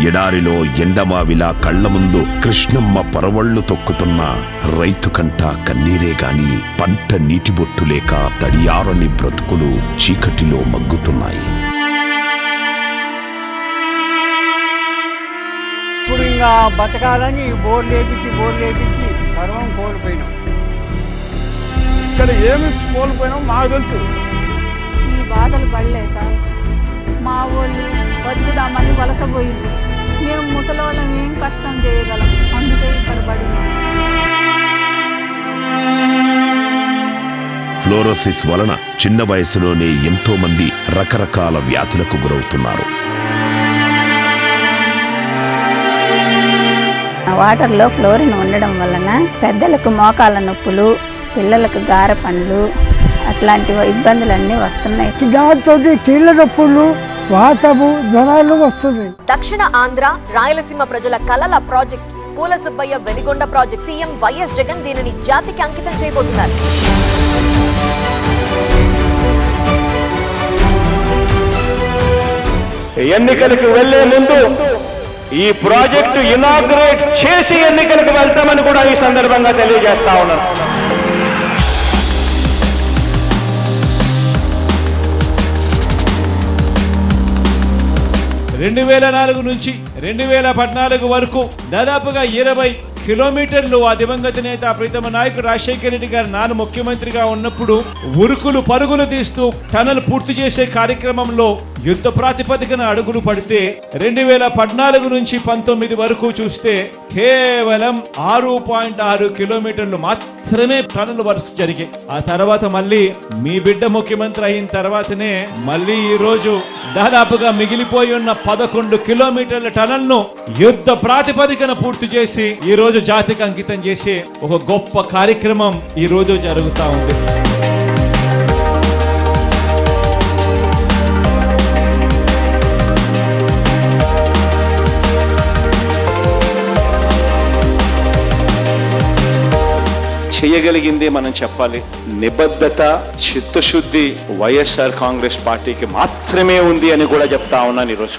ఎడారిలో ఎండమావిలా కళ్ల ముందు కృష్ణమ్మ పరవళ్లు తొక్కుతున్న రైతు కంట కన్నీరే గాని పంట నీటిబొట్టు లేక తడియారని బ్రతుకులు చీకటిలో మగ్గుతున్నాయి. ఇప్పుడు ఇంకా బతకాలని బోర్లు వేపించి సర్వం కోల్పోయినాం. ఇక్కడ ఏమి కోల్పోయినాం మాకు తెలుసు. ఈ బాధలు పడలేక మా వాళ్ళు బతుకుదామని వలసపోయింది. మేము ముసలివాళ్ళం ఏం కష్టం చేయగలం, అందుకే ఇక్కడ పడినాం. ఫ్లోరోసిస్ వలన చిన్న వయసులోనే ఎంతో మంది రకరకాల వ్యాధులకు గురవుతున్నారు. వాటర్లో ఫ్లోరిన్ ఉండడం వలన పెద్దలకు మోకాళ్ళ నొప్పులు, పిల్లలకు గార పండ్లు అట్లాంటి ఇబ్బందులన్నీ వస్తున్నాయి. దాంతో కీళ్ళ నొప్పులు, వాతము, జ్వరాలు వస్తున్నాయి. దక్షిణ ఆంధ్ర రాయలసీమ ప్రజల కలల ప్రాజెక్ట్ పూల Subbaiah Veligonda project CM YS Jagan దీనిని జాతికి అంకితం చేయబోతున్నారు. ఎన్నికలకు వెళ్లే ముందు ఈ ప్రాజెక్టు ఇనాగ్రేట్ చేసి ఎన్నికలకు వెళ్తామని కూడా ఈ సందర్భంగా తెలియజేస్తా ఉన్నాను. రెండు 2004 నుంచి 2014 వరకు దాదాపుగా 20 కిలోమీటర్లు ఆ దివంగత నేత ప్రీతమ నాయకుడు రాజశేఖర రెడ్డి గారు నాన్న ముఖ్యమంత్రిగా ఉన్నప్పుడు ఉరుకులు పరుగులు తీస్తూ టనల్ పూర్తి చేసే కార్యక్రమంలో యుద్ధ ప్రాతిపదికన అడుగులు పడితే 2014 నుంచి 19 వరకు చూస్తే కేవలం 6.6 కిలోమీటర్లు మాత్రమే టనల్ వర్క్స్ జరిగాయి. ఆ తర్వాత మళ్ళీ మీ బిడ్డ ముఖ్యమంత్రి అయిన తర్వాతనే మళ్ళీ ఈ రోజు దాదాపుగా మిగిలిపోయి ఉన్న 11 కిలోమీటర్ల టనల్ ను యుద్ధ ప్రాతిపదికన పూర్తి చేసి ఈ రోజు జాతికి అంకితం చేసే ఒక గొప్ప కార్యక్రమం ఈ రోజు జరుగుతా ఉంది. చేయగలిగిందే మనం చెప్పాలి. నిబద్ధత, చిత్తశుద్ధి వైఎస్ఆర్ కాంగ్రెస్ పార్టీకి మాత్రమే ఉంది అని కూడా చెప్తా ఉన్నాను ఈరోజు.